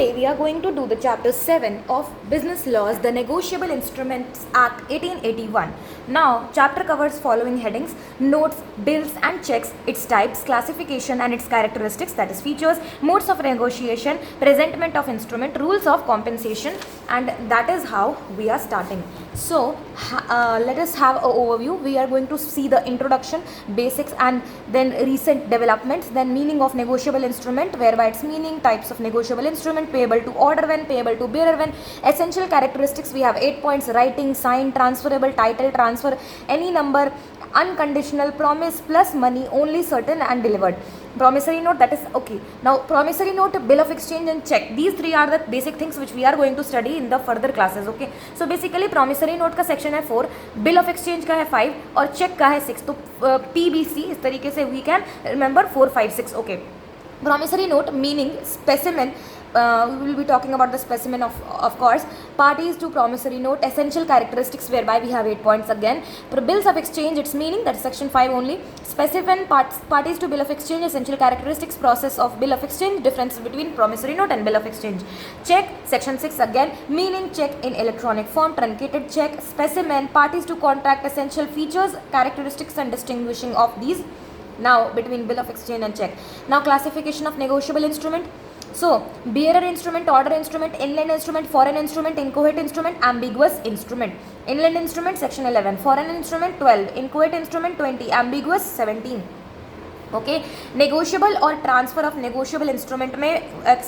Today we are going to do the chapter 7 of Business Laws, the Negotiable Instruments Act 1881. Now, chapter covers following headings: notes, bills and checks, its types, classification and its characteristics, that is features, modes of negotiation, presentment of instrument, rules of compensation, and that is how we are starting. So, let us have an overview. We are going to see the introduction, basics, and then recent developments, then meaning of negotiable instrument, whereby its meaning, types of negotiable instrument, payable to order when, payable to bearer when, essential characteristics. We have 8 points: writing, sign, transferable, title, transfer, any number, unconditional, promise plus money, only certain and delivered. Promissory note, that is okay. Now promissory note, bill of exchange and check, these three are the basic things which we are going to study in the further classes. Okay, so basically promissory note का section है 4, bill of exchange का है 5 और check का है 6. तो PBC इस तरीके से we can remember 4, 5, 6. Okay, promissory note meaning specimen. We will be talking about the specimen of course. Parties to promissory note, essential characteristics, whereby we have 8 points again. Bills of exchange, its meaning, that is section 5 only. Specimen, parties to bill of exchange, essential characteristics, process of bill of exchange, difference between promissory note and bill of exchange. Check, section 6 again, meaning check in electronic form, truncated check. Specimen, parties to contract, essential features, characteristics and distinguishing of these now between bill of exchange and check. Now classification of negotiable instrument. So, bearer instrument, order instrument, inland instrument, foreign instrument, inchoate instrument, ambiguous instrument. Inland instrument, section 11. Foreign instrument, 12. Inchoate instrument, 20. Ambiguous, 17. Okay, negotiable or transfer of negotiable instrument में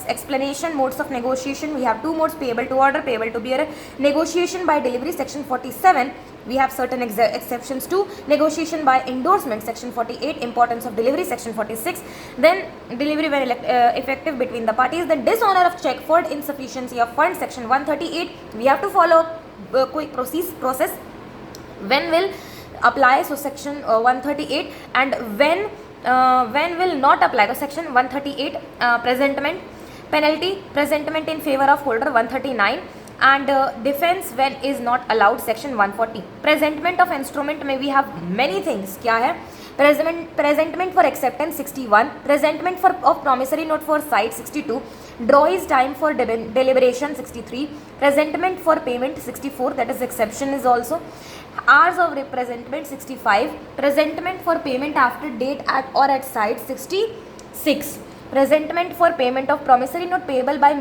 explanation, modes of negotiation. We have 2 modes: payable to order, payable to bearer. Negotiation by delivery, section 47. We have certain exceptions to negotiation by endorsement, section 48. Importance of delivery, section 46. Then delivery when effective between the parties. Then dishonor of check for insufficiency of funds, section 138. We have to follow quick process. When will apply, so section 138. And when will not apply, the section 138. Presentment, penalty, presentment in favor of holder, 139. And defense when is not allowed, section 140. Presentment of instrument में we have many things. क्या है? Presentment for acceptance, 61. Presentment for of promissory note for side, 62. Draw's time for deliberation, 63. Presentment for payment, 64. That is exception is also. Hours of presentment, 65. Presentment for payment after date at or at side, 66. Presentment for payment of promissory note payable by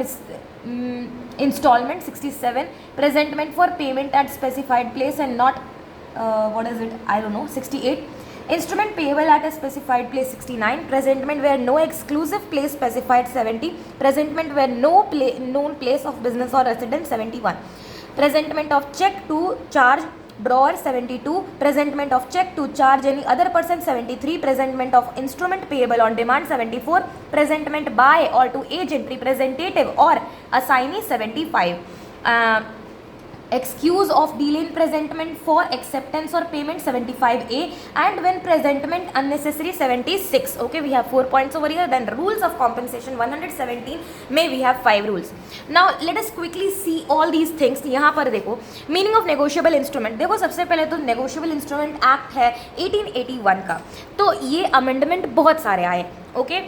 installment, 67. Presentment for payment at specified place and not what is it, I don't know, 68. Instrument payable at a specified place, 69. Presentment where no exclusive place specified, 70. Presentment where no known place of business or residence, 71. Presentment of check to charge drawer, 72. Presentment of check to charge any other person, 73. Presentment of instrument payable on demand, 74. Presentment by or to agent, representative or assignee, 75. Excuse of delay in presentment for acceptance or payment, 75A. And when presentment unnecessary, 76. Okay, we have 4 points over here. Then rules of compensation, 117 में we have 5 rules. Now let us quickly see all these things. यहाँ पर देखो meaning of negotiable instrument. देखो सबसे पहले तो negotiable instrument act है 1881 का. तो ये amendment बहुत सारे आए. Okay,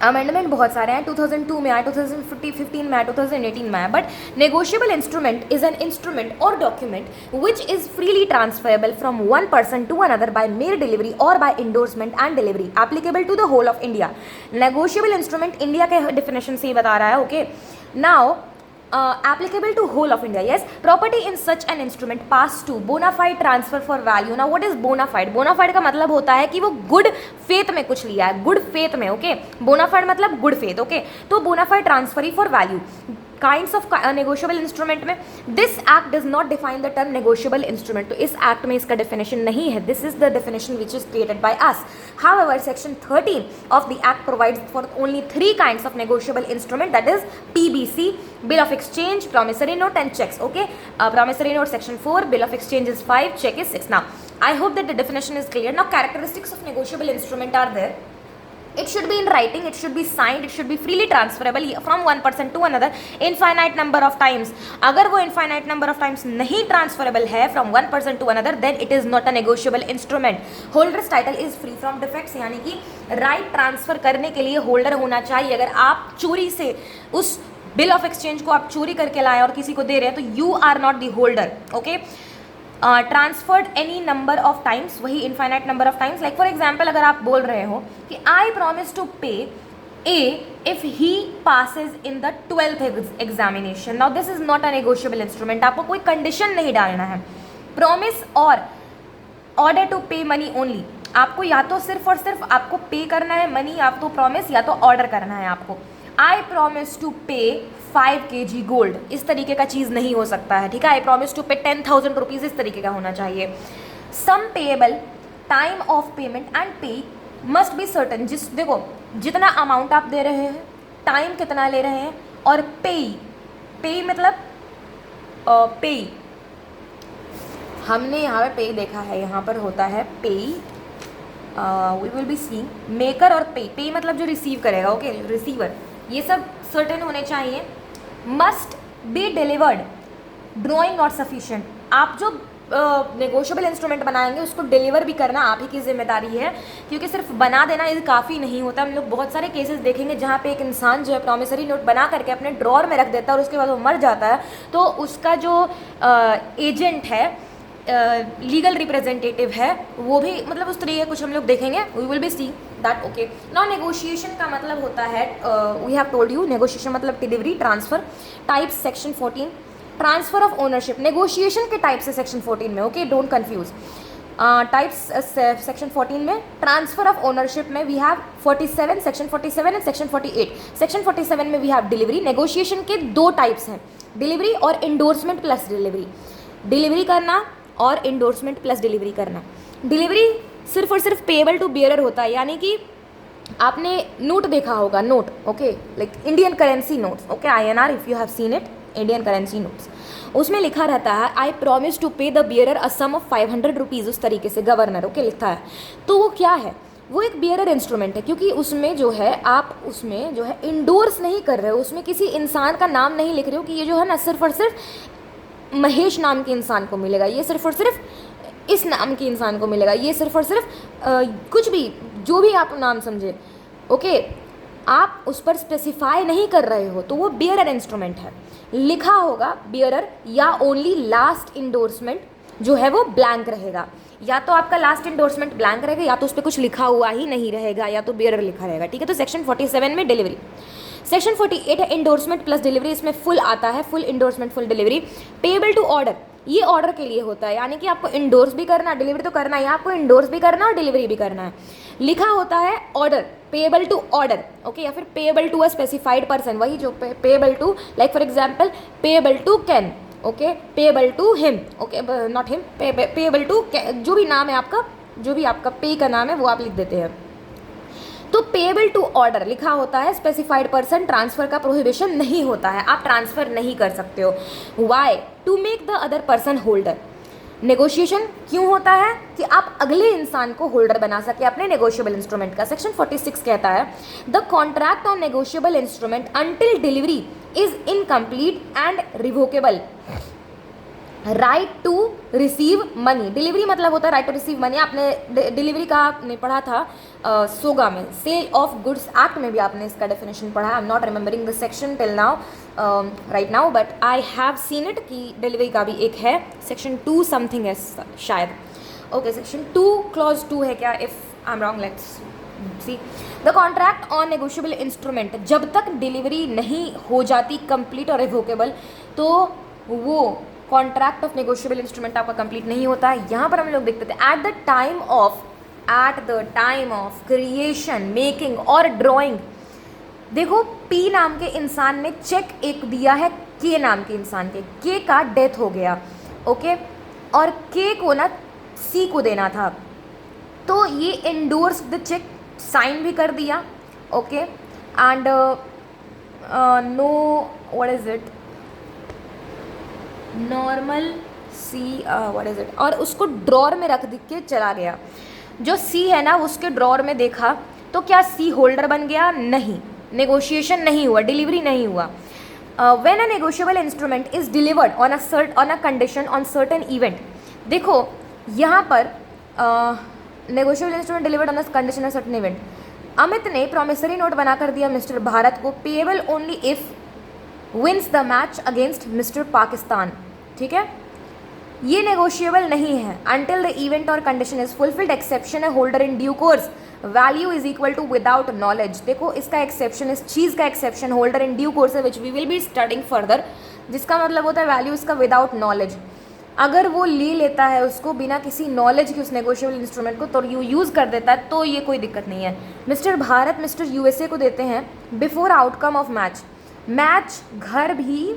अमेंडमेंट बहुत सारे हैं. 2002 में आया, 2015 में आया, 2018 में आया. But negotiable instrument is an instrument or document which is freely transferable from one person to another by mere delivery or by endorsement and delivery, applicable to the whole of India. Negotiable instrument India के definition से ही बता रहा है. Okay, now applicable to whole of India. Yes, property in such an instrument pass to bona fide transfer for value. Now what is bona fide? Bona fide का मतलब होता है कि वो good faith में कुछ लिया है, good faith में. Okay, bona fide मतलब good faith. Okay, तो bona fide transfer for value. Kinds of negotiable instrument में this act does not define the term negotiable instrument. तो इस एक्ट में इसका डेफिनेशन नहीं है. This is the definition which is created by us. However section 13 of the act provides for only 3 kinds of negotiable instrument, that is PBC, bill of exchange, promissory note and checks. Okay, promissory note section 4, bill of exchange is 5, check is 6. Now I hope that the definition is clear. Now characteristics of negotiable instrument are there. It should be in writing, it should be signed, it should be freely transferable from one person to another infinite number of times. अगर वो infinite number of times नहीं transferable है from one person to another, then it is not a negotiable instrument. Holder's title is free from defects, यानी कि right transfer करने के लिए holder होना चाहिए. अगर आप चोरी से उस बिल ऑफ एक्सचेंज को आप चोरी करके लाए और किसी को दे रहे हैं तो you are not the holder, okay. Transferred any number of times, वही infinite number of times. Like for example अगर आप बोल रहे हो कि I promise to pay A if he passes in the 12th examination. Now this is not a negotiable instrument. आपको कोई condition नहीं डालना है। प्रॉमिस और ऑर्डर टू पे मनी ओनली, आपको या तो सिर्फ और सिर्फ आपको पे करना है मनी, या तो प्रॉमिस या तो ऑर्डर करना है आपको। आई प्रॉमिस टू पे 5 kg गोल्ड, इस तरीके का चीज़ नहीं हो सकता है, ठीक है। आई प्रॉमिस टू पे 10,000 रुपीज़, इस तरीके का होना चाहिए। Sum payable, time of payment and pay must be certain. देखो जितना अमाउंट आप दे रहे हैं, टाइम कितना ले रहे हैं, और पे मतलब पे, हमने यहाँ पे पे देखा है, यहाँ पर होता है pay, we will be seeing maker और पे मतलब जो रिसीव करेगा, ओके, रिसीवर, ये सब सर्टेन होने चाहिए। Must be delivered, drawing not sufficient, आप जो नेगोशिएबल इंस्ट्रूमेंट बनाएंगे उसको डिलीवर भी करना आप ही की जिम्मेदारी है, क्योंकि सिर्फ बना देना ये काफ़ी नहीं होता। हम लोग बहुत सारे केसेस देखेंगे जहाँ पे एक इंसान जो है प्रॉमिसरी नोट बना करके अपने ड्रॉर में रख देता है और उसके बाद वो मर जाता है, तो उसका जो एजेंट है, लीगल रिप्रेजेंटेटिव है, वो भी मतलब उस तरीके कुछ हम लोग देखेंगे। We will be see that, okay. Now negotiation का मतलब होता है, we have told you, negotiation मतलब delivery, transfer. Types section 14, transfer of ownership, negotiation के टाइप्स है सेक्शन 14 में, okay, don't confuse. Types section 14 में, ट्रांसफर ऑफ ओनरशिप में we have 47, section 47 and section 48। Section 47 में वी हैव डिलीवरी। नेगोशिएशन के 2 types हैं, delivery और इंडोर्समेंट प्लस डिलीवरी। डिलीवरी करना और इंडोर्समेंट प्लस डिलीवरी करना। डिलीवरी सिर्फ और सिर्फ पेएबल टू बियरर होता है, यानी कि आपने नोट देखा होगा, note, okay, like Indian currency notes, okay, INR, if you have seen it, Indian currency notes, उसमें लिखा रहता है I promise to pay the bearer a sum of 500 rupees, उस तरीके से गवर्नर, ओके, लिखा है। तो वो क्या है, वो एक बियरर इंस्ट्रूमेंट है, क्योंकि उसमें जो है आप उसमें जो है इंडोर्स नहीं कर रहे हो, उसमें किसी इंसान का नाम नहीं लिख रहे हो कि ये जो है ना सिर्फ और सिर्फ महेश नाम के इंसान को मिलेगा, ये सिर्फ और सिर्फ इस नाम के इंसान को मिलेगा, ये सिर्फ और सिर्फ कुछ भी, जो भी आप नाम समझे, ओके, आप उस पर स्पेसिफाई नहीं कर रहे हो, तो वो बियरर इंस्ट्रूमेंट है। लिखा होगा बियरर, या ओनली लास्ट इंडोर्समेंट जो है वो ब्लैंक रहेगा, या तो आपका लास्ट इंडोर्समेंट ब्लैंक रहेगा, या तो उस पर कुछ लिखा हुआ ही नहीं रहेगा, या तो बियरर लिखा रहेगा, ठीक है। तो सेक्शन 47 में डिलीवरी। सेक्शन 48 है इंडोर्समेंट प्लस डिलीवरी, इसमें फुल आता है, full endorsement full delivery. Payable to order, ये ऑर्डर के लिए होता है, यानी कि आपको इंडोर्स भी करना, डिलीवरी तो करना ही, आपको इंडोर्स भी करना और डिलीवरी भी करना है। लिखा होता है order, payable to order, okay, या फिर payable to a specified person, वही जो payable to, like for example payable to Ken, okay, payable to him, okay, not him, payable to, जो भी नाम है आपका, जो भी आपका पे का नाम है वो आप लिख देते हैं। तो पेएबल टू ऑर्डर लिखा होता है, स्पेसिफाइड पर्सन, ट्रांसफर का प्रोहिबिशन नहीं होता है, आप ट्रांसफर नहीं कर सकते हो। Why? To make the other person holder. Negotiation क्यों होता है? कि आप अगले इंसान को होल्डर बना सके अपने नेगोशिएबल इंस्ट्रूमेंट का। सेक्शन 46 कहता है the contract on negotiable instrument until delivery is incomplete and revocable. Right to receive money, delivery मतलब होता है राइट टू रिसीव मनी। आपने डिलीवरी का आपने पढ़ा था सोगा में, सेल ऑफ गुड्स एक्ट में भी आपने इसका डेफिनेशन पढ़ा। I am not remembering the section till now right now, but I have seen it कि डिलीवरी का भी एक है, सेक्शन 2 समथिंग है शायद, ओके, सेक्शन 2 क्लॉज 2 है क्या, if I am wrong, let's see. The contract on negotiable instrument, जब तक डिलीवरी नहीं हो जाती कंप्लीट और रिवोकेबल, तो वो कॉन्ट्रैक्ट ऑफ नेगोशिएबल इंस्ट्रूमेंट आपका कंप्लीट नहीं होता है। यहाँ पर हम लोग देखते थे at the time of creation, making और ड्राइंग। देखो पी नाम के इंसान ने चेक एक दिया है के नाम के इंसान के का डेथ हो गया, ओके, और के को ना सी को देना था, तो ये एंडोर्स द चेक, साइन भी कर दिया, okay, and know what is it, normal see what is it, और उसको ड्रॉर में रख के चला गया। जो सी है ना उसके ड्रॉर में देखा, तो क्या सी होल्डर बन गया? नहीं, नेगोशिएशन नहीं हुआ, डिलीवरी नहीं हुआ। When a negotiable instrument is delivered on a condition on certain event. देखो यहाँ पर negotiable instrument delivered on a condition on certain event. Amit ने प्रोमिसरी नोट बना कर दिया मिस्टर भारत को, payable only if wins the match against mister Pakistan, ठीक है। ये नेगोशिएबल नहीं है अंटिल द इवेंट और कंडीशन इज फुलफिल्ड, एक्सेप्शन है holder in due course, value is equal to without knowledge. देखो इसका एक्सेप्शन, इस चीज़ का exception holder in due course है which we will be studying further, जिसका मतलब होता है वैल्यू इसका विदाउट नॉलेज। अगर वो ले लेता है उसको बिना किसी नॉलेज की उस नेगोशिएबल इंस्ट्रूमेंट को, तो यूज़ कर देता है, तो ये कोई दिक्कत नहीं है। मिस्टर भारत मिस्टर यूएसए को देते हैं before outcome of match. Match घर भी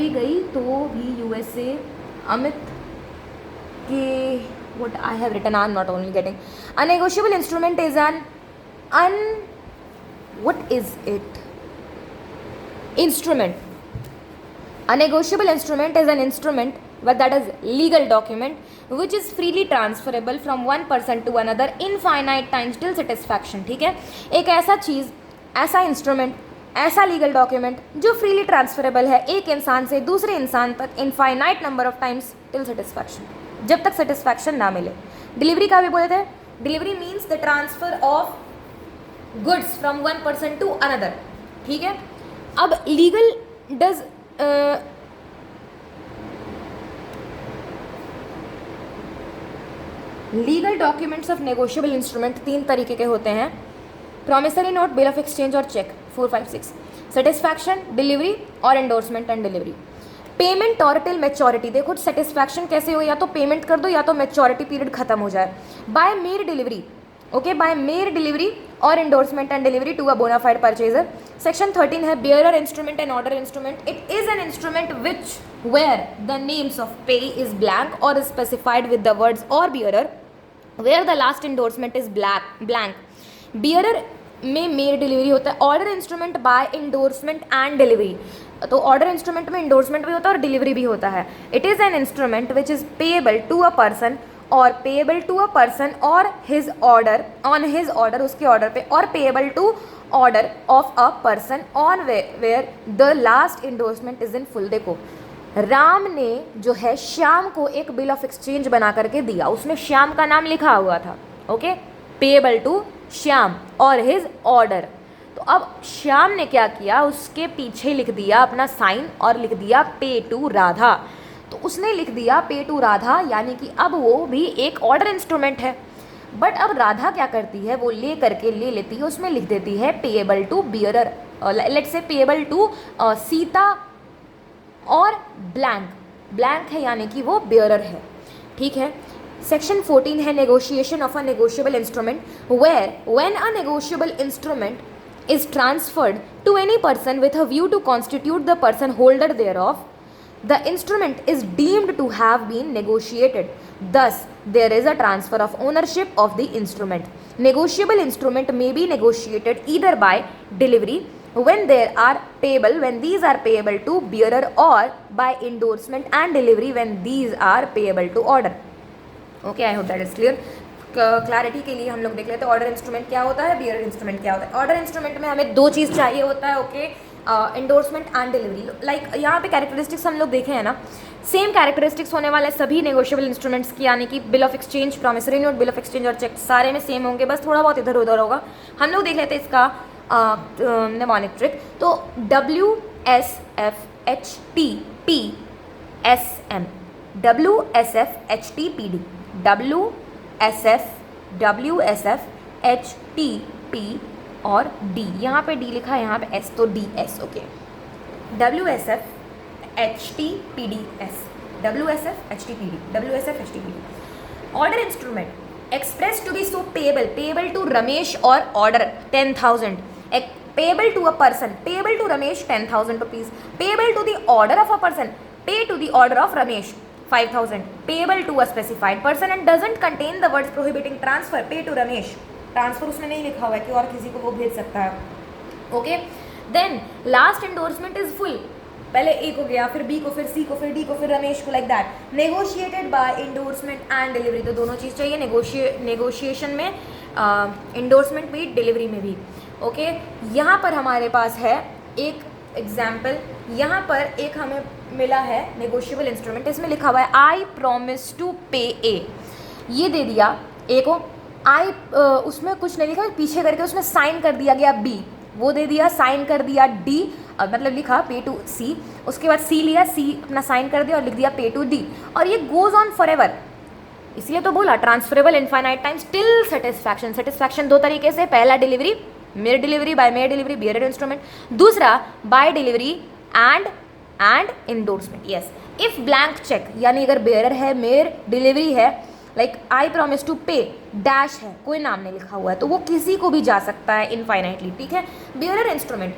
गई तो भी यूएसए अमित के what I have written, I'm not only getting. A negotiable instrument is what is it? Instrument. A negotiable instrument is an instrument that is legal document which is freely transferable from one person to another infinite times till satisfaction, ठीक है। एक ऐसा चीज़, ऐसा instrument, ऐसा legal document जो freely transferable है एक इंसान से दूसरे इंसान तक infinite number of times till satisfaction, जब तक सेटिस्फैक्शन ना मिले। डिलीवरी का भी बोले थे, delivery means the transfer of goods from one person to another, ठीक है। अब legal does legal documents of negotiable instrument तीन तरीके के होते हैं, promissory note, bill of exchange और चेक, 4, 5, 6, सेटिस्फैक्शन, डिलीवरी और एंडोर्समेंट एंड डिलीवरी। पेमेंट और टिल मैच्योरिटी, देखो सेटिस्फैक्शन कैसे हो, या तो पेमेंट कर दो या तो मैच्योरिटी पीरियड खत्म हो जाए। By mere delivery, okay, by mere delivery और endorsement and delivery to a bona fide purchaser. Section 13 है bearer instrument and order instrument. It is an instrument which where the names of payee is blank or specified with the words or bearer where the last endorsement is blank. Bearer में mere delivery होता है, order instrument by endorsement and delivery, तो order instrument में endorsement भी होता है और delivery भी होता है। It is an instrument which is payable to a person और पेएबल टू अ पर्सन और his order, on his order, उसके ऑर्डर पे, और payable to order of a person on where the last endorsement is in full. देखो राम ने जो है श्याम को एक बिल ऑफ एक्सचेंज बना करके दिया, उसमें श्याम का नाम लिखा हुआ था, ओके, पेएबल टू श्याम और हिज ऑर्डर। तो अब श्याम ने क्या किया, उसके पीछे लिख दिया अपना साइन और लिख दिया पे टू राधा। तो उसने लिख दिया पे टू राधा, यानी कि अब वो भी एक ऑर्डर इंस्ट्रूमेंट है। बट अब राधा क्या करती है, वो ले लेती है, उसमें लिख देती है payable to bearer, let's say payable to Sita और ब्लैंक है, यानी कि वो बियरर है, ठीक है। सेक्शन 14 है negotiation of a negotiable instrument, where when a negotiable instrument is transferred to any person with a view to constitute the person holder thereof, the instrument is deemed to have been negotiated. Thus, there is a transfer of ownership of the instrument. Negotiable instrument may be negotiated either by delivery when these are payable to bearer, or by endorsement and delivery when these are payable to order. Okay, I hope that is clear. Clarity के लिए हम लोग देख लेते हैं order instrument क्या होता है, बियर इंस्ट्रूमेंट क्या होता है। ऑर्डर इंस्ट्रूमेंट में हमें दो चीज़ चाहिए होता है, okay, endorsement and delivery. Like यहाँ पे कैरेक्टरिस्टिक्स हम लोग देखे हैं ना, सेम कैरेक्टरिस्टिक्स होने वाले सभी नेगोशिएबल इंस्ट्रूमेंट्स की, यानी कि bill of exchange, promissory note, bill of exchange और चेक सारे में सेम होंगे, बस थोड़ा बहुत इधर उधर होगा। हम लोग देख लेते हैं इसका निमोनिक ट्रिक। तो WSFHTPSM, WSFHTPD, WSFHTP और D, यहाँ पे D लिखा है, यहाँ पे S, तो DS, okay. WSFHTPD। Order instrument express to be so payable to Ramesh or order 10,000, payable to a person, payable to Ramesh 10,000 rupees, payable to the order of a person, pay to the order of Ramesh 5,000, payable to a specified person and doesn't contain the words prohibiting transfer, pay to Ramesh, transfer उसमें नहीं लिखा हुआ है कि और किसी को वो भेज सकता है, okay. Then last endorsement is full, पहले ए को गया, फिर बी को, फिर सी को, फिर डी को, फिर रमेश को, like that. Negotiated by endorsement and delivery, तो दोनों चीज़ चाहिए नेगोशिएशन में, एंडोर्समेंट भी, डिलीवरी में भी, ओके। यहाँ पर हमारे पास है एक एग्जाम्पल, यहाँ पर एक हमें मिला है नेगोशिएबल इंस्ट्रूमेंट, इसमें लिखा हुआ है आई प्रॉमिस टू पे ए, ये दे दिया ए को, आई उसमें कुछ नहीं लिखा, पीछे करके उसमें साइन कर दिया गया बी, वो दे दिया, साइन कर दिया डी, मतलब लिखा पे टू सी, उसके बाद सी लिया, सी अपना साइन कर दिया और लिख दिया पे टू डी, और ये गोज ऑन फॉर एवर। इसलिए तो बोला transferable infinite times till satisfaction. Satisfaction दो तरीके से, पहला delivery mere delivery, by mere delivery bearer instrument, दूसरा by delivery and endorsement. Yes, if blank cheque, यानी अगर बेयरर है, मेयर डिलीवरी है, like I promise to pay dash है, कोई नाम नहीं लिखा हुआ है, तो वो किसी को भी जा सकता है इनफाइनाइटली, ठीक है। Bearer instrument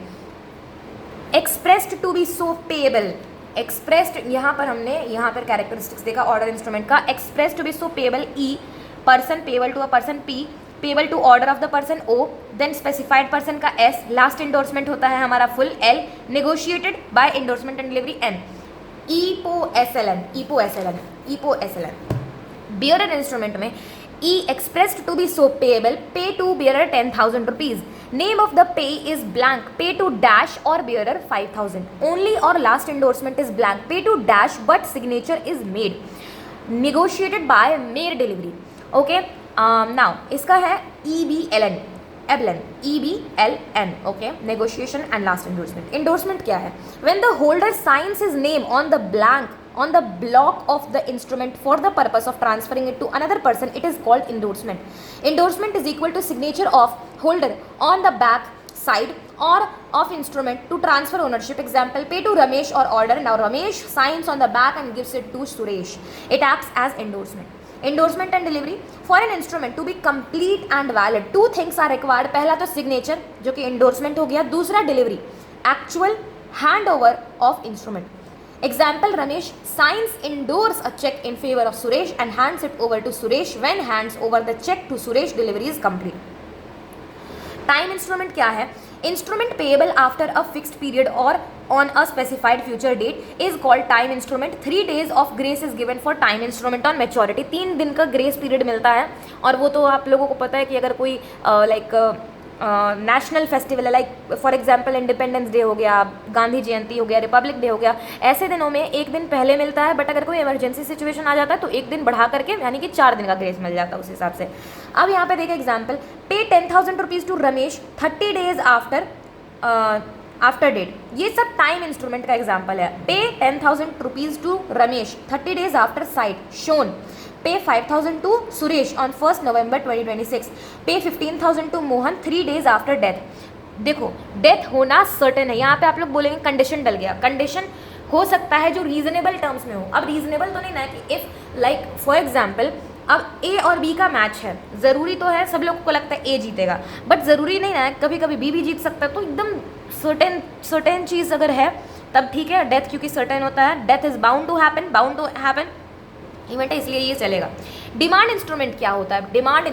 expressed to be so payable, expressed यहाँ पर हमने यहाँ पर कैरेक्टरिस्टिक्स देखा ऑर्डर इंस्ट्रूमेंट का, expressed to be so payable E, person payable to a person P, payable to order of the person O, then specified person का S, last endorsement होता है हमारा full L, negotiated by endorsement and delivery N, E P O S L N, E P O S L N, E P O S L N. Bearer instrument में E expressed to be so payable, pay to bearer 10,000 rupees, name of the payee is blank, pay to dash or bearer 5,000, only or last endorsement is blank, pay to dash but signature is made, negotiated by mere delivery. Okay, now इसका है EBLN, एबलन, EBLN, okay, negotiation and last endorsement. Endorsement क्या है? When the holder signs his name on the blank on the block of the instrument for the purpose of transferring it to another person, it is called endorsement. Endorsement is equal to signature of holder on the back side or of instrument to transfer ownership. Example, pay to Ramesh or order. Now Ramesh signs on the back and gives it to Suresh. It acts as endorsement. Endorsement and delivery. For an instrument to be complete and valid, two things are required. पहला तो signature जो कि endorsement हो गया, दूसरा delivery, actual handover of instrument. Example, Ramesh signs endorse a check in favor of Suresh and hands it over to Suresh. When hands over the check to Suresh, delivery is complete. Time instrument क्या है? Instrument payable after a fixed period or on a specified future date is called time instrument. 3 days of grace is given for time instrument on maturity. 3 दिन का grace period मिलता है, और वो तो आप लोगों को पता है कि अगर कोई नेशनल फेस्टिवल है, like for example independence day हो गया, गांधी जयंती हो गया, रिपब्लिक डे हो गया, ऐसे दिनों में एक दिन पहले मिलता है, बट अगर कोई इमरजेंसी सिचुएशन आ जाता है तो एक दिन बढ़ा करके, यानी कि 4 दिन का ग्रेस मिल जाता है उस हिसाब से। अब यहाँ पे देखें example, pay 10,000 rupees to Ramesh 30 days after date, ये सब टाइम इंस्ट्रूमेंट का एग्जाम्पल है। Pay 10,000 rupees to Ramesh 30 days after sight shown, pay 5,000 to Suresh on 1 November 2026, pay 15,000 to Mohan 3 days after death. देखो, डेथ होना सर्टेन है, यहाँ पे आप लोग बोलेंगे कंडीशन डल गया, कंडीशन हो सकता है जो रीजनेबल टर्म्स में हो। अब रीजनेबल तो नहीं ना कि इफ़ लाइक फॉर एग्जाम्पल अब ए और बी का मैच है, ज़रूरी तो है, सब लोगों को लगता है ए जीतेगा, बट ज़रूरी नहीं ना, कभी कभी बी भी जीत सकता है। तो एकदम सर्टेन चीज़ अगर है तब ठीक है, डेथ क्योंकि सर्टेन होता है, death is bound to happen event है, इसलिए ये चलेगा। डिमांड इंस्ट्रूमेंट क्या होता है? Demand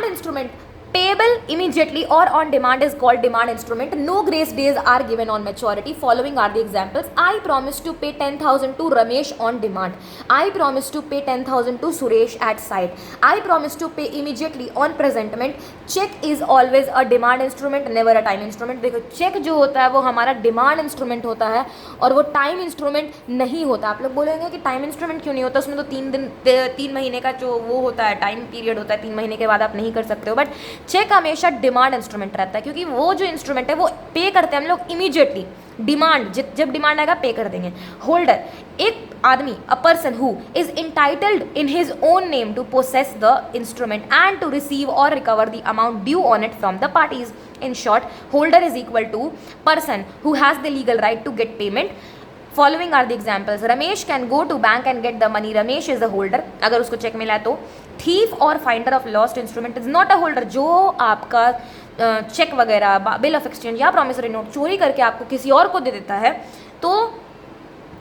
instrument payable immediately or on demand is called demand instrument. No grace days are given on maturity. Following are the examples. I promise to pay 10,000 to Ramesh on demand. I promise to pay 10,000 to Suresh at site. I promise to pay immediately on presentment. Check is always a demand instrument, never a time instrument. देखो, check जो होता है वो हमारा demand instrument होता है और वो टाइम इंस्ट्रूमेंट नहीं होता। आप लोग बोलेंगे कि टाइम इंस्ट्रूमेंट क्यों नहीं होता, उसमें तो 3 महीने का जो वो होता है टाइम पीरियड होता है, 3 महीने के बाद आप नहीं कर सकते हो। बट चेक हमेशा डिमांड इंस्ट्रूमेंट रहता है, क्योंकि वो जो इंस्ट्रूमेंट है वो पे करते हैं हम लोग इमीडिएटली, डिमांड जब डिमांड आएगा पे कर देंगे। होल्डर, एक आदमी, a person who is entitled in his own name to possess the instrument and to receive or recover the amount due on it from the parties. In short, holder is equal to person who has the legal right to get payment. Following are the examples. Ramesh can go to bank and get the money. Ramesh is a holder. अगर उसको check मिला तो। Thief or finder of lost instrument is not a holder. जो आपका check वगैरह, bill of exchange या promissory note चोरी करके आपको किसी और को दे देता है तो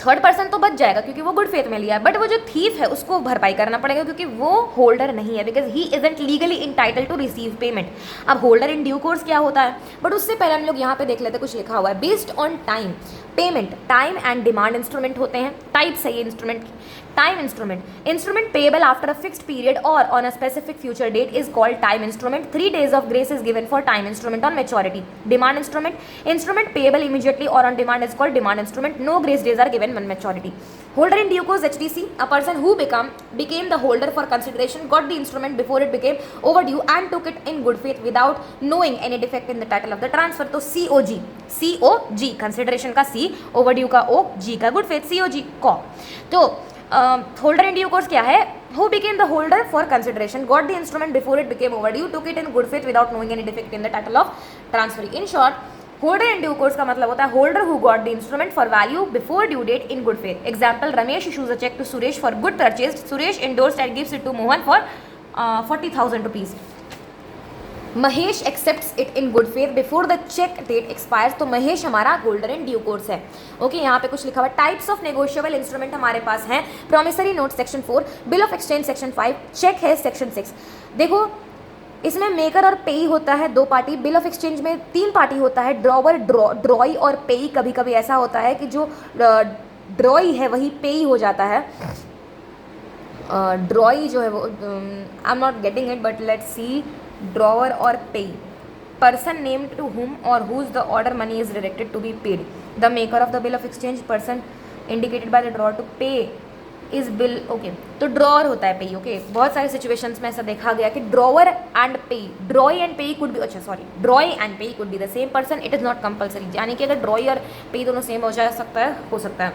थर्ड पर्सन तो बच जाएगा क्योंकि वो गुड फेथ में लिया है, बट वो जो थीफ है उसको भरपाई करना पड़ेगा क्योंकि वो होल्डर नहीं है, because he isn't legally entitle to receive payment. अब होल्डर इन ड्यू कोर्स क्या होता है, बट उससे पहले हम लोग यहाँ पे देख लेते हैं, कुछ लिखा हुआ है। Based on time payment, time and demand instrument होते हैं। टाइप्स है ये instrument. Time instrument. Instrument payable after a fixed period or on a specific future date is called time instrument. 3 days of grace is given for time instrument on maturity. Demand instrument. Instrument payable immediately or on demand is called demand instrument. No grace days are given on maturity. Holder in due course HDC. A person who became the holder for consideration got the instrument before it became overdue and took it in good faith without knowing any defect in the title of the transfer. तो COG. COG consideration का C, overdue का O, G का good faith, COG को. तो holder in due course क्या है? Who became the holder for consideration, got the instrument before it became overdue, took it in good faith without knowing any defect in the title of transfer. In short, holder in due course का मतलब होता है holder who got the instrument for value before due date in good faith. Example, Ramesh issues a cheque to Suresh for good purchase. Suresh endorse and gives it to Mohan for 40,000 rupees. Mahesh accepts it in good faith before the cheque date expires. तो महेश हमारा holder in due course है. Okay, यहाँ पे कुछ लिखा हुआ. Types of negotiable instrument हमारे पास हैं. Promissory note section 4, bill of exchange section 5, cheque है सेक्शन 6. देखो, इसमें मेकर और पेई होता है, 2 पार्टी. बिल ऑफ एक्सचेंज में 3 पार्टी होता है, ड्रॉवर, ड्रॉई और पेई. कभी कभी ऐसा होता है कि जो ड्रॉई है वही पेई हो जाता है. ड्रॉई जो है वो, I am not getting it but let's see. Drawer और पेई, person named to whom or whose the order money is directed to be paid. The maker of the bill of exchange, person indicated by the drawer to pay is bill. okay, तो drawer होता है पेई. Okay, बहुत सारे situations में ऐसा देखा गया कि drawer and payee, drawee and payee could be, अच्छा sorry, drawee and payee could be the same person. It is not compulsory, यानी कि अगर ड्रॉई और पेई दोनों सेम हो जा सकता है, हो सकता है.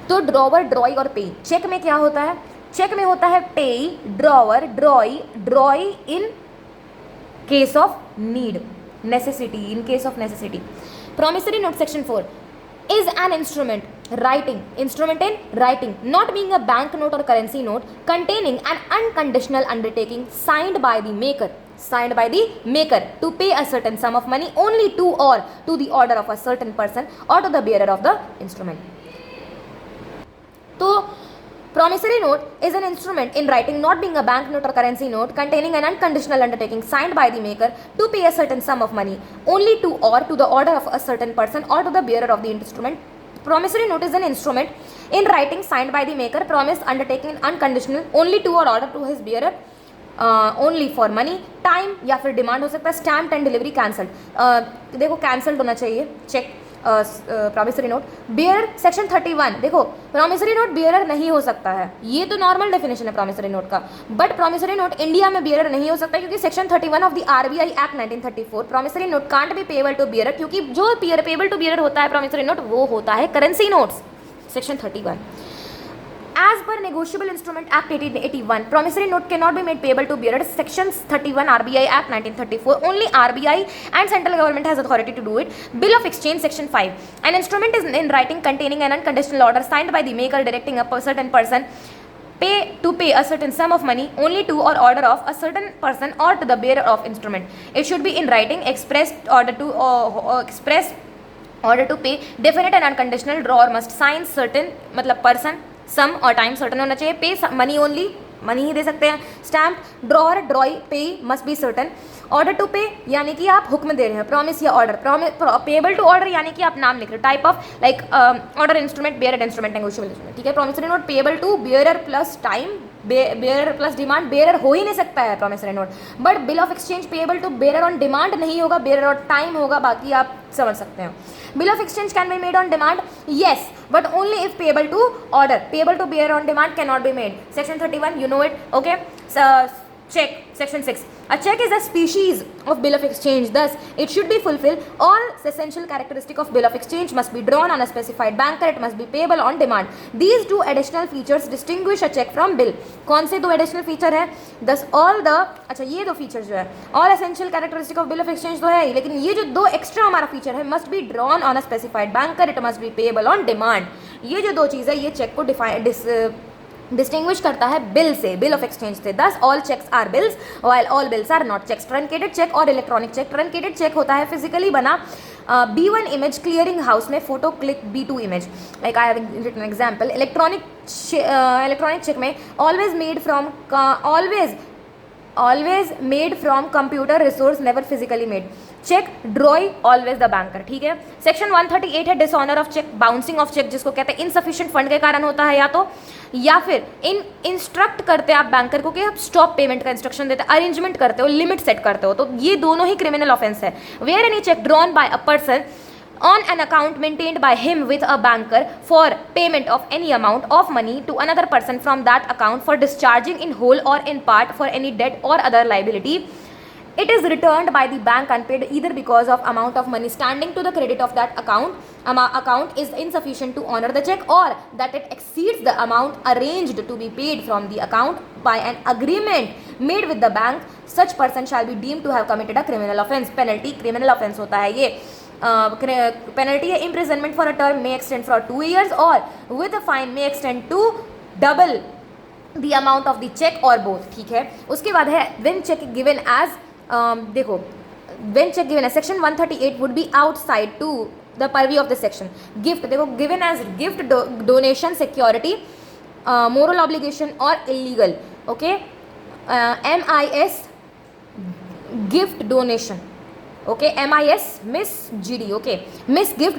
तो ड्रॉवर, ड्रॉई और पेई. चेक में क्या होता है? चेक में होता है पेई, drawer, ड्रॉई, ड्रॉई in case of need, necessity, in case of necessity. Promissory note section 4 is an instrument writing, instrument in writing, not being a bank note or currency note, containing an unconditional undertaking signed by the maker, to pay a certain sum of money only to or to the order of a certain person or to the bearer of the instrument. तो promissory note is an instrument in writing, not being a bank note or currency note, containing an unconditional undertaking signed by the maker to pay a certain sum of money only to or to the order of a certain person or to the bearer of the instrument. Promissory note is an instrument in writing signed by the maker, promise, undertaking, unconditional, only to or order to his bearer, only for money, time या फिर demand हो सकता है. Stamp and delivery cancelled. देखो, cancelled होना चाहिए cheque. Promissory note. Bearer section 31. देखो, promissory note bearer नहीं हो सकता है. ये तो नॉर्मल डेफिनेशन है प्रॉमिसरी नोट का, बट प्रॉमिसरी नोट इंडिया में बियरर नहीं हो सकता क्योंकि section 31 of the RBI act 1934, promissory note can't be payable to bearer, क्योंकि जो पेबल टू बियरर होता है प्रॉमिसरी नोट वो होता है currency notes. Section 31. As per Negotiable Instrument Act 1881, promissory note cannot be made payable to bearer. Sections 31 RBI Act 1934. Only RBI and central government has authority to do it. Bill of Exchange Section 5. An instrument is in writing containing an unconditional order signed by the maker directing a certain person to pay a certain sum of money only to or order of a certain person or to the bearer of instrument. It should be in writing, expressed order to pay, definite and unconditional. Drawer must sign certain, मतलब person, sum और time certain होना चाहिए. Pay money only, money ही दे सकते हैं. Stamp, drawer, drawee, pay must be certain. Order to pay यानी कि आप हुक्म दे रहे हैं. प्रॉमिस या ऑर्डर. पेबल टू ऑर्डर यानी कि आप नाम लिख रहे हो. Type of like order instrument, bearer instrument, negotiable instrument. ठीक है. Promissory note payable to bearer plus time, bearer plus demand. Bearer हो ही नहीं सकता है promissory note. But bill of exchange payable to bearer on demand नहीं होगा, bearer और टाइम होगा. बाकी आप समझ सकते हैं. Bill of exchange can be made on demand, yes, but only if payable to order. Payable to bearer on demand cannot be made. Section 31, you know it, okay? So, check, section 6. A check is a species of bill of exchange. Thus, it should be fulfill all essential characteristic of bill of exchange. Must be drawn on a specified banker. It must be payable on demand. These two additional features distinguish a check from bill. कौन से 2 additional feature है? Thus, all the, अच्छा ये 2 features जो है, all essential characteristic of bill of exchange तो है ही, लेकिन ये जो 2 extra हमारा feature है, must be drawn on a specified banker. It must be payable on demand. ये जो 2 चीज़ है, ये check को डिस्टिंग्विश करता है बिल से, बिल ऑफ एक्सचेंज से. Thus all cheques are bills while all bills are not cheques. Truncated cheque और इलेक्ट्रॉनिक चेक. ट्रंकेटेड चेक होता है फिजिकली बना B1 इमेज क्लियरिंग हाउस में, photo click B2 image. Like I have written example. Electronic cheque में always made from, always always made from computer resource, never physically made. Cheque drawee always the banker. ठीक है. Section 138 है dishonour of cheque, bouncing of check जिसको कहते हैं insufficient fund के कारण होता है या फिर इंस्ट्रक्ट करते हैं आप बैंकर को कि आप स्टॉप पेमेंट का इंस्ट्रक्शन देते हैं, अरेंजमेंट करते हो, लिमिट सेट करते हो, तो ये दोनों ही क्रिमिनल ऑफेंस है. Where any cheque drawn by a person on an account maintained by him with a banker for payment of any amount of money to another person from that account for discharging in whole or in part for any debt or other liability, it is returned by the bank unpaid either because of amount of money standing to the credit of that account is insufficient to honor the check, or that it exceeds the amount arranged to be paid from the account by an agreement made with the bank. Such person shall be deemed to have committed a criminal offence. Penalty criminal offence होता है ये. Penalty है imprisonment for a term may extend for 2 years or with a fine may extend to double the amount of the check or both. ठीक है. उसके बाद है when check given as देखो when check given as section 138 would be outside to the purview of the section. Gift देखो given as gift, donation, security, moral obligation or illegal. Okay. MIS gift donation. Okay. MIS MIS GD. Okay. MIS gift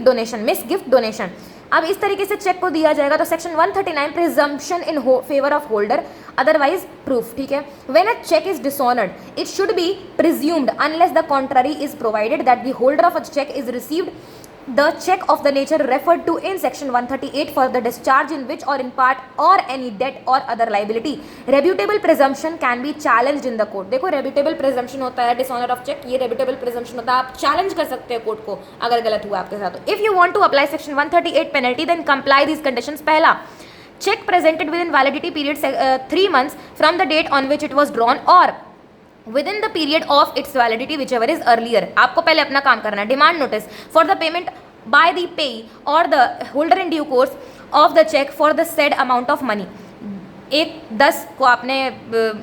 donation. अब इस तरीके से cheque को दिया जाएगा तो section 139 presumption in favour of holder otherwise proof. ठीक है. When a cheque is dishonoured it should be presumed unless the contrary is provided that the holder of a cheque is received the check of the nature referred to in section 138 for the discharge in which or in part or any debt or other liability. Rebutable presumption can be challenged in the court. देखो rebutable presumption होता है dishonor of check, ये rebutable presumption होता है, आप challenge कर सकते हैं कोर्ट को अगर गलत हुआ आपके साथ. तो if you want to apply section 138 penalty then comply these conditions. पहला, check presented within validity period 3 months from the date on which it was drawn or within the period of its validity whichever is earlier. आपको पहले अपना काम करना है. Demand notice for the payment by the payee or the holder in due course of the check for the said amount of money. 1/10 को आपने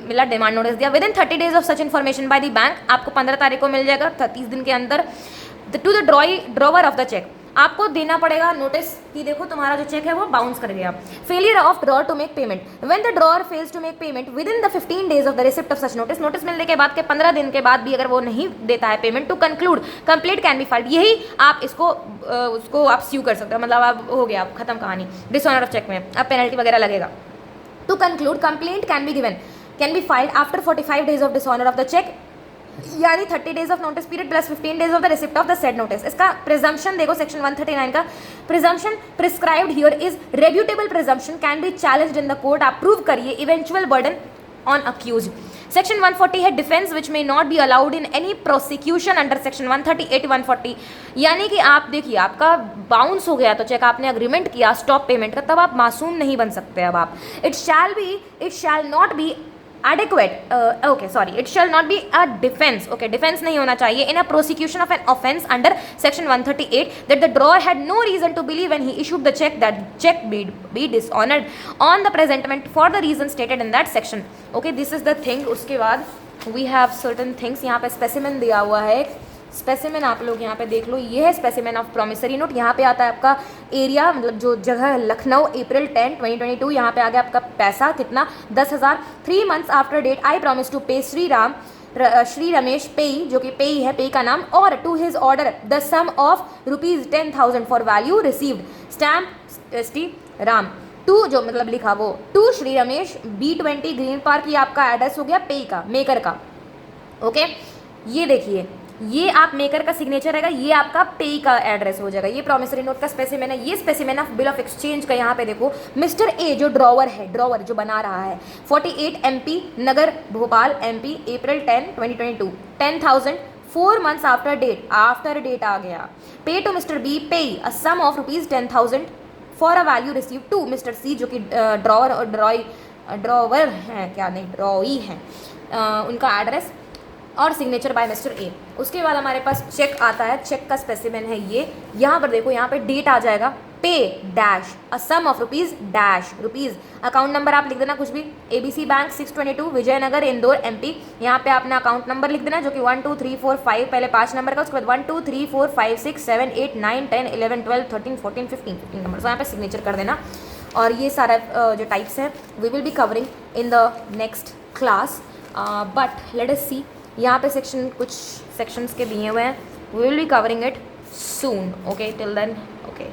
मिला demand notice दिया. With in 30 days of such information by the bank, आपको 15 तारीख को मिल जाएगा, 30 दिन के अंदर. To the drawer of the cheque, आपको देना पड़ेगा नोटिस कि देखो तुम्हारा जो चेक है वो बाउंस कर गया. Failure of drawer to make payment. When the drawer fails to make payment within the 15 days of the receipt of such notice, notice मिलने के बाद के 15 दिन के बाद भी अगर वो नहीं देता है payment, to conclude complaint can be filed. यही आप उसको आप स्यू कर सकते हो, मतलब आप हो गया, आप खत्म कहानी. डिसऑनर ऑफ चेक में अब पेनल्टी वगैरह लगेगा. To conclude complaint can be filed after 45 days of dishonour of the cheque, यानी 30 days of notice period plus 15 days of the receipt of the said notice. इसका प्रिजम्पशन देखो section 139 का presumption prescribed here is rebuttable presumption can be challenged in the court. आप prove करिए eventual burden on accused. Section 140 है defence which may not be allowed in any prosecution under section 138 140. यानी कि आप देखिए आपका बाउंस हो गया तो चेक, आपने अग्रीमेंट किया स्टॉप पेमेंट का, तब आप मासूम नहीं बन सकते. अब आप it shall not be adequate it shall not be a defense. Defense नहीं होना चाहिए in a prosecution of an offense under section 138 that the drawer had no reason to believe when he issued the check that check be dishonored on the presentment for the reason stated in that section. This is the thing. उसके बाद we have certain things. यहाँ पे specimen दिया हुआ है. Specimen आप लोग यहाँ पे देख लो, ये है स्पेसिमेन ऑफ प्रॉमिसरी नोट. यहाँ पे आता है आपका एरिया, मतलब जो जगह लखनऊ, अप्रैल 10 2022. यहाँ पे आ गया आपका पैसा कितना, 10,000. 3 months after date I promise to pay Shri Ramesh पेई, जो कि पेई है, पेई का नाम, और to his order the sum of ₹10,000 for value received. Stamp Shri Ram to, जो मतलब लिखा वो टू श्री रमेश, B20 ग्रीन पार्क. ये आपका एड्रेस हो गया पेई का, मेकर का. ये देखिए, ये आप मेकर का सिग्नेचर रहेगा, ये आपका पेई का एड्रेस हो जाएगा. ये प्रॉमिसरी नोट का स्पेसिमेन है. ये specimen of bill of exchange का यहाँ पे देखो, मिस्टर ए जो ड्रॉवर जो बना रहा है, 48 MP नगर Bhopal MP April 10 2022, 10,000 4 months after date आ गया. Pay to Mister B payee a sum of ₹10,000 for a value receive to Mister C, जो कि ड्रॉवर हैं, क्या नहीं ड्रॉई हैं, उनका एड्रेस और सिग्नेचर बाय मिस्टर ए. उसके बाद हमारे पास चेक आता है. चेक का स्पेसिमेन है ये. यहाँ पर देखो, यहाँ पे डेट आ जाएगा, pay dash a sum of rupees. Account number आप लिख देना कुछ भी, ABC bank 622 Vijaynagar Indore MP. यहाँ पे आपने अकाउंट नंबर लिख देना, जो कि 1 2 3 4 5 पहले 5 नंबर का, उसके बाद 1 2 3 4 5 6 7 8 9 10 11 12 13 14 15 नंबर. तो यहाँ पे सिग्नेचर कर देना. और ये सारा जो टाइप्स हैं we will be covering in the next class. But let us see, यहाँ पे सेक्शन कुछ सेक्शंस के दिए हुए हैं, we will be covering it soon. Okay, till then, okay,